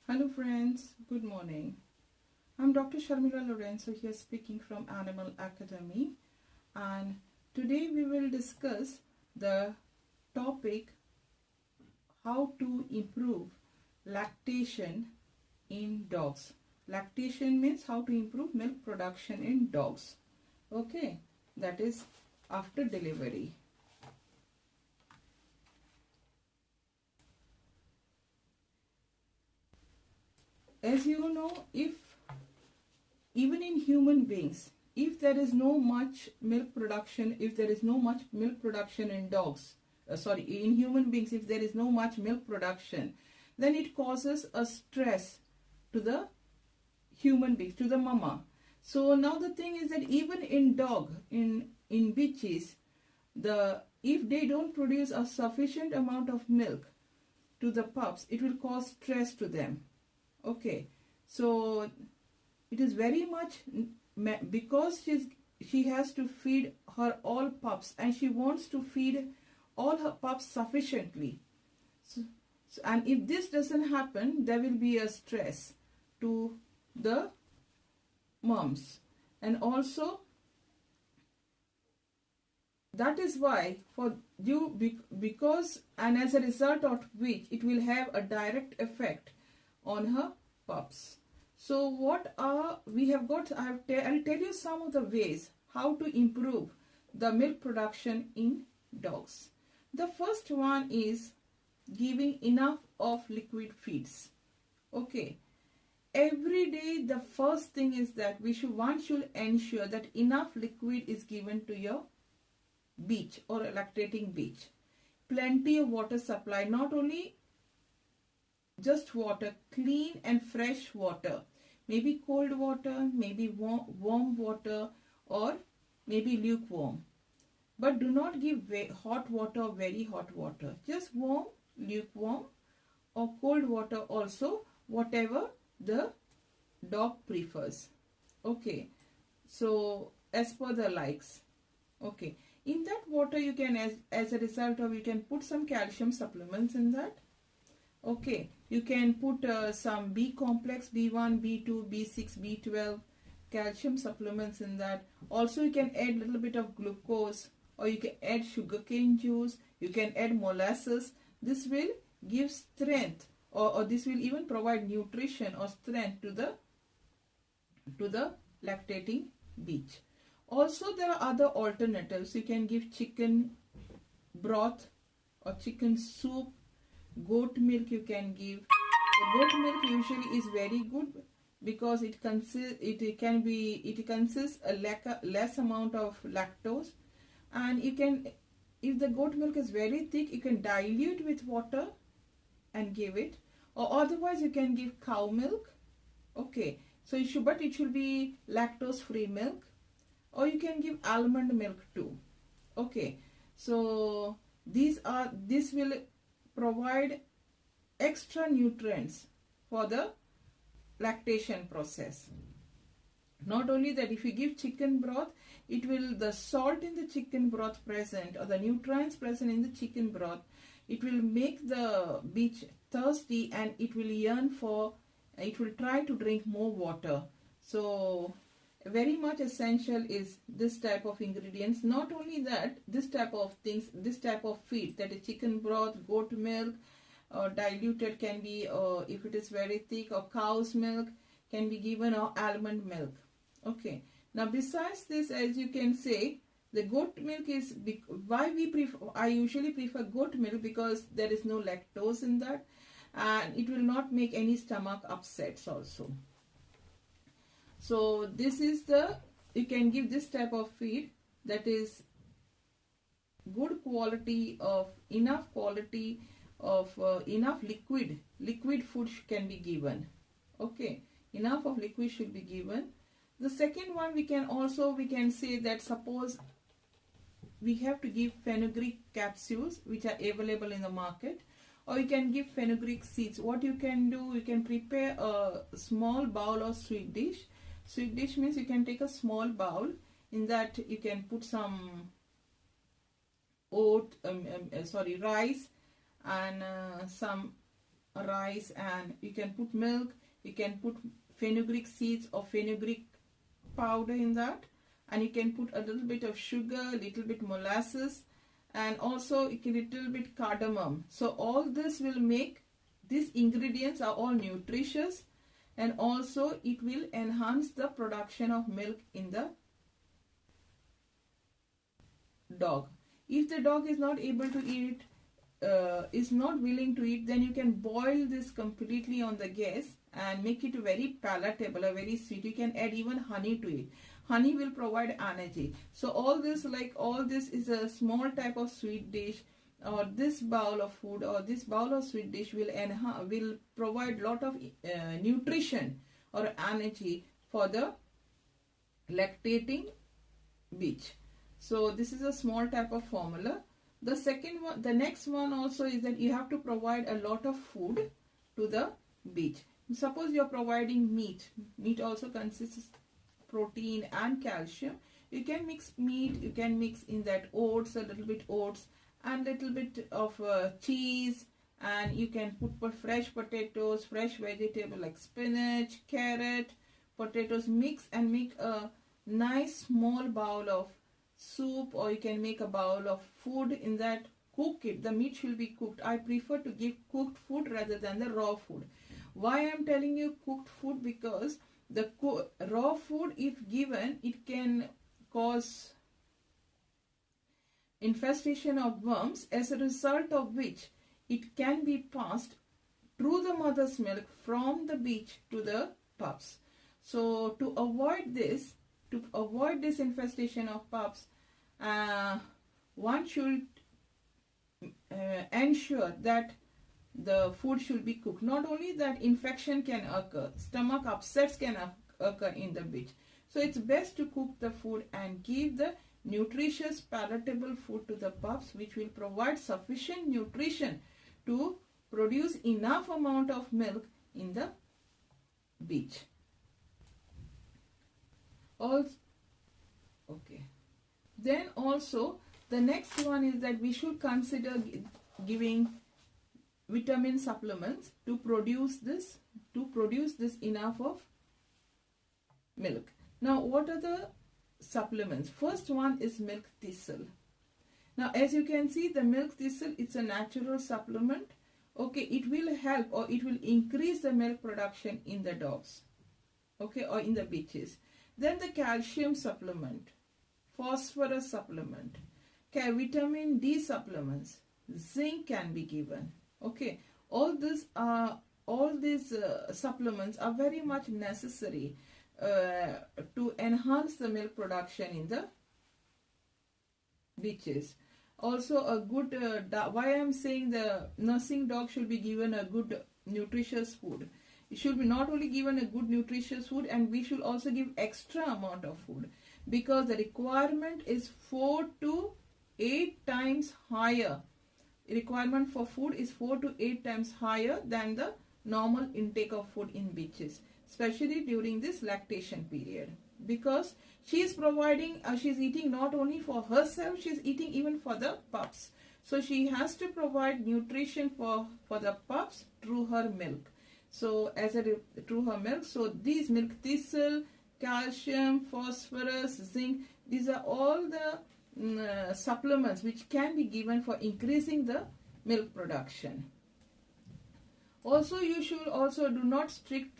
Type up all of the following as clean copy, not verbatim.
Hello friends, good morning. I'm Dr. Sharmila Lorenzo here speaking from Animal Academy, and today we will discuss the topic how to improve lactation in dogs. Lactation means how to improve milk production in dogs. Okay, that is after delivery. As you know, if even in human beings, if there is no much milk production, if there is no much milk production in dogs, in human beings, if there is no much milk production, then it causes a stress to the human beings, to the mama. So now the thing is that even in dog, in bitches, if they don't produce a sufficient amount of milk to the pups, it will cause stress to them. Okay, so it is very much because she has to feed her all pups and she wants to feed all her pups sufficiently. And if this doesn't happen, there will be a stress to the moms. And also, that is why for you, because and as a result of which it will have a direct effect on her pups. So what we have got, I'll tell you some of the ways how to improve the milk production in dogs. The first one is giving enough of liquid feeds. Okay, every day the first thing is that one should ensure that enough liquid is given to your bitch or a lactating bitch. Plenty of water supply, not only just water, clean and fresh water, maybe cold water, maybe warm water, or maybe lukewarm. But do not give hot water or very hot water. Just warm, lukewarm, or cold water also, whatever the dog prefers. Okay, so as per the likes. Okay, in that water you can, as a result of, you can put some calcium supplements in that. Okay, you can put some B complex, B1, B2, B6, B12 calcium supplements in that. Also you can add a little bit of glucose, or you can add sugarcane juice, you can add molasses. This will give strength, or this will even provide nutrition or strength to the lactating bitch. Also there are other alternatives. You can give chicken broth or chicken soup. Goat milk you can give. The goat milk usually is very good because it consists a less amount of lactose, and you can, if the goat milk is very thick, you can dilute with water and give it, or otherwise you can give cow milk. Okay, so it should be lactose free milk, or you can give almond milk too. Okay, so this will provide extra nutrients for the lactation process. Not only that, if you give chicken broth, the salt in the chicken broth present, or the nutrients present in the chicken broth, it will make the bitch thirsty, and it will try to drink more water. So very much essential is this type of ingredients. Not only that, this type of things, this type of feed, that is chicken broth, goat milk, or diluted can be, if it is very thick, or cow's milk can be given, or almond milk. Okay, now besides this, as you can say, the goat milk is why I usually prefer goat milk, because there is no lactose in that, and it will not make any stomach upsets also. So this is you can give this type of feed, that is good quality of, enough liquid food can be given. Okay, enough of liquid should be given. The second one, we can say that suppose we have to give fenugreek capsules, which are available in the market, or you can give fenugreek seeds. What you can do, you can prepare a small bowl of sweet dish. Sweet dish means you can take a small bowl. In that you can put some rice, and some rice, and you can put milk, you can put fenugreek seeds or fenugreek powder in that, and you can put a little bit of sugar, a little bit molasses, and also a little bit cardamom. So all this will make, these ingredients are all nutritious, and also it will enhance the production of milk in the dog. If the dog is not able to eat, is not willing to eat, then you can boil this completely on the gas and make it very palatable or very sweet. You can add even honey to it. Honey will provide energy. So all this is a small type of sweet dish, or this bowl of food or this bowl of sweet dish will provide lot of nutrition or energy for the lactating bitch. So this is a small type of formula. The next one also is that you have to provide a lot of food to the bitch. Suppose you are providing meat. Meat also consists of protein and calcium. You can mix meat, you can mix in that oats, a little bit oats, and little bit of cheese, and you can put fresh potatoes, fresh vegetable like spinach, carrot, potatoes, mix and make a nice small bowl of soup, or you can make a bowl of food in that. Cook it. The meat should be cooked. I prefer to give cooked food rather than the raw food. Why I am telling you cooked food? Because the raw food, if given, it can cause infestation of worms, as a result of which it can be passed through the mother's milk from the bitch to the pups. So to avoid this infestation of pups, one should ensure that the food should be cooked. Not only that, infection can occur, stomach upsets can occur in the bitch. So it's best to cook the food and give the nutritious palatable food to the pups, which will provide sufficient nutrition to produce enough amount of milk in the bitch. Then also the next one is that we should consider giving vitamin supplements to produce this enough of milk. Now what are the supplements? First one is milk thistle. Now as you can see, the milk thistle, it's a natural supplement. Okay, it will help, or it will increase the milk production in the dogs, okay, or in the bitches. Then the calcium supplement, phosphorus supplement, vitamin D supplements, zinc can be given. Okay, all these supplements are very much necessary to enhance the milk production in the bitches. Also a good, why I am saying the nursing dog should be given a good nutritious food. It should be not only given a good nutritious food, and we should also give extra amount of food, because the requirement is 4 to 8 times higher. Requirement for food is 4 to 8 times higher than the normal intake of food in bitches, especially during this lactation period, because she is providing, she is eating not only for herself, she is eating even for the pups. So she has to provide nutrition for the pups through her milk. So through her milk, so these milk thistle, calcium, phosphorus, zinc, these are all the supplements which can be given for increasing the milk production. Also, you should also do not strict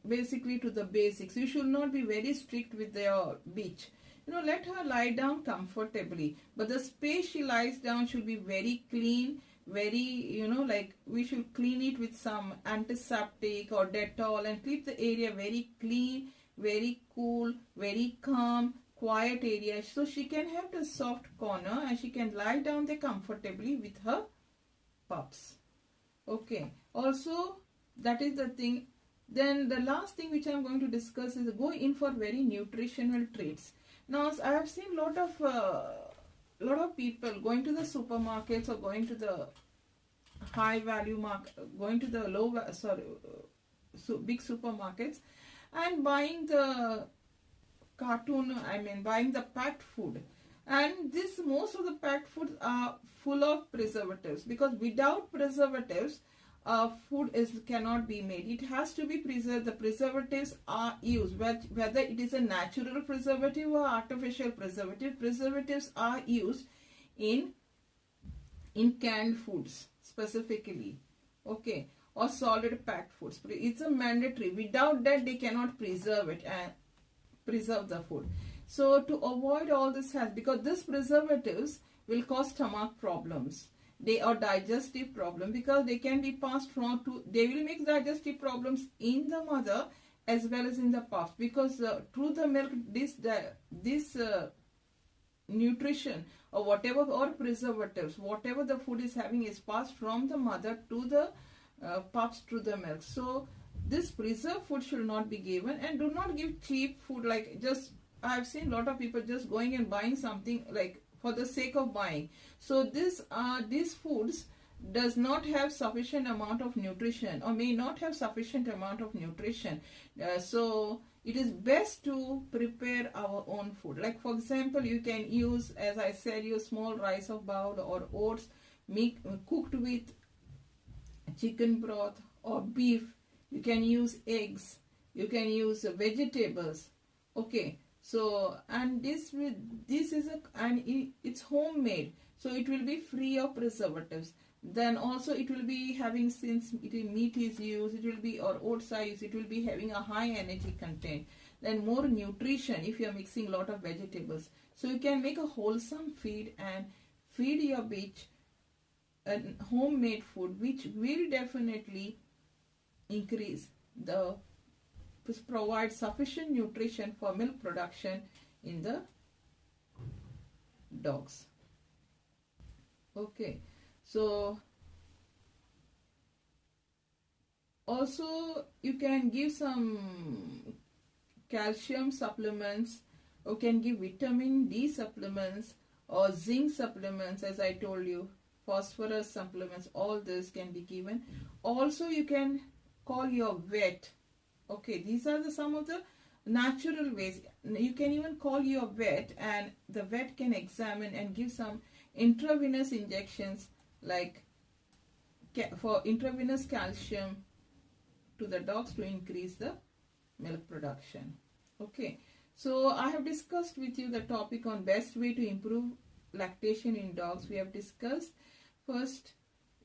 basically to the basics. You should not be very strict with your bitch. Let her lie down comfortably, but the space she lies down should be very clean, very, like we should clean it with some antiseptic or Dettol, and keep the area very clean, very cool, very calm, quiet area, so she can have the soft corner and she can lie down there comfortably with her pups. Okay, also that is the thing. Then the last thing which I am going to discuss is go in for very nutritional treats. Now I have seen lot of people going to the supermarkets, or going to the high value market, going to the big supermarkets, and buying the buying the packed food. And most of the packed foods are full of preservatives, because without preservatives, food cannot be made. It has to be preserved. The preservatives are used, whether it is a natural preservative or artificial preservative. Preservatives are used in canned foods specifically, okay, or solid packed foods. It's a mandatory. Without that, they cannot preserve it and preserve the food. So to avoid all this because these preservatives will cause stomach problems, they are digestive problem, because they can be passed from to, they will make digestive problems in the mother as well as in the pups, because through the milk this nutrition or whatever, or preservatives, whatever the food is having, is passed from the mother to the pups through the milk. So this preserved food should not be given, and do not give cheap food. Like, just I've seen a lot of people just going and buying something like for the sake of buying. So these foods does not have sufficient amount of nutrition, or may not have sufficient amount of nutrition. So it is best to prepare our own food. Like, for example, you can use, as I said, use small rice of bowl or oats cooked with chicken broth or beef. You can use eggs, you can use vegetables, okay. So, and it's homemade, so it will be free of preservatives. Then also it will be having, since meat is used, it will be, or oats are used, it will be having a high energy content. Then more nutrition if you are mixing a lot of vegetables. So you can make a wholesome feed and feed your bitch a homemade food, which will definitely provide sufficient nutrition for milk production in the dogs. Okay, so also you can give some calcium supplements, or can give vitamin D supplements or zinc supplements, as I told you, phosphorus supplements. All this can be given. Also you can call your vet. Okay, these are some of the natural ways. You can even call your vet, and the vet can examine and give some intravenous injections, like for intravenous calcium to the dogs to increase the milk production. Okay, so I have discussed with you the topic on best way to improve lactation in dogs. We have discussed, first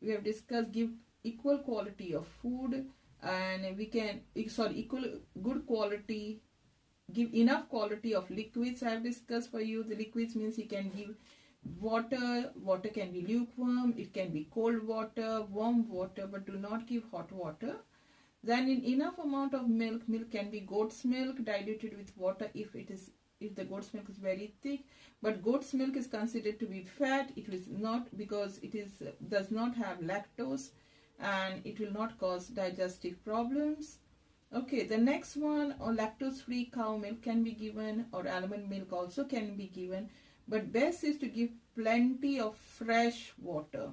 we have discussed give equal quality of food, and we can, good quality, give enough quality of liquids. I have discussed for you. The liquids means you can give water can be lukewarm, it can be cold water, warm water, but do not give hot water. Then in enough amount of milk can be goat's milk diluted with water if the goat's milk is very thick. But goat's milk is considered to be fat. It is not, because it does not have lactose, and it will not cause digestive problems. Okay, the next one, or lactose-free cow milk can be given, or almond milk also can be given. But best is to give plenty of fresh water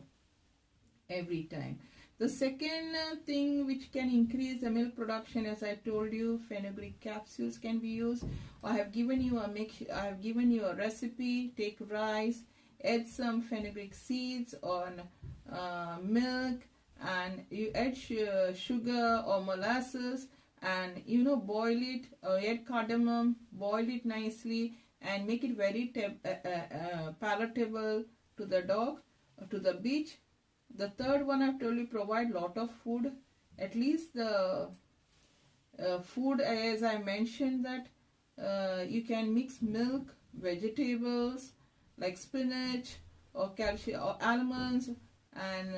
every time. The second thing which can increase the milk production, as I told you, fenugreek capsules can be used. I have given you a recipe. Take rice, add some fenugreek seeds on milk, and you add sugar or molasses, and boil it, or add cardamom, boil it nicely, and make it very palatable to the dog, to the bitch. The third one I've told you, provide lot of food. At least the food, as I mentioned, that you can mix milk, vegetables like spinach or calcium or almonds, and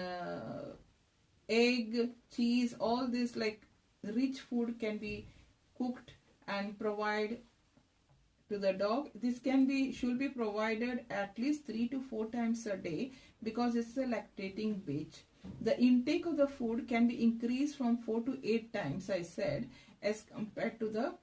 egg, cheese. All this like rich food can be cooked and provide to the dog. This should be provided at least 3 to 4 times a day, because it's a lactating bitch. The intake of the food can be increased from 4 to 8 times, I said, as compared to the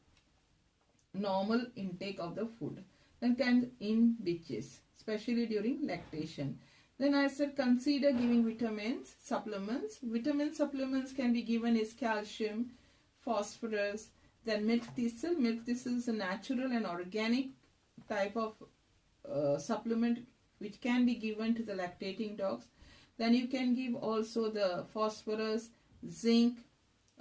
normal intake of the food. Then in bitches, especially during lactation. Then I said consider giving vitamins, supplements. Vitamin supplements can be given is calcium, phosphorus, then milk thistle. Milk thistle is a natural and organic type of supplement which can be given to the lactating dogs. Then you can give also the phosphorus, zinc.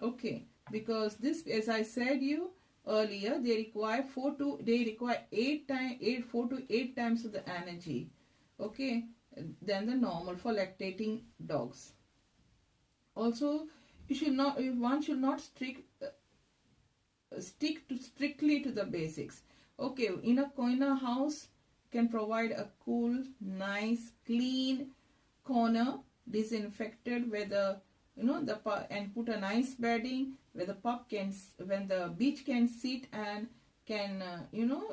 Okay, because this, as I said you earlier, they require 4 to 8 times of the energy, okay, than the normal for lactating dogs. Also, one should not stick strictly to the basics. Okay, in a house can provide a cool, nice, clean corner, disinfected, where the and put a nice bedding where the pup can, when the bitch can sit and can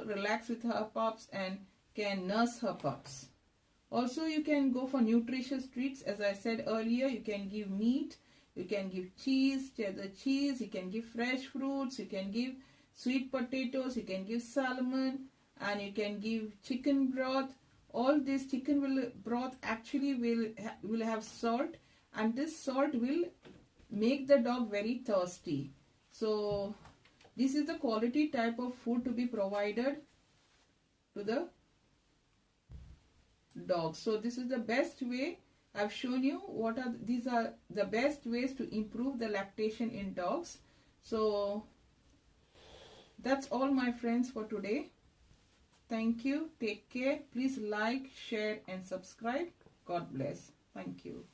relax with her pups and can nurse her pups. Also, you can go for nutritious treats. As I said earlier, you can give meat, you can give cheese, cheddar cheese, you can give fresh fruits, you can give sweet potatoes, you can give salmon, and you can give chicken broth. All this chicken broth actually will have salt, and this salt will make the dog very thirsty. So this is the quality type of food to be provided to the dog. So this is the best way. I've shown you these are the best ways to improve the lactation in dogs. So that's all, my friends, for today. Thank you. Take care. Please like, share and subscribe. God bless. Thank you.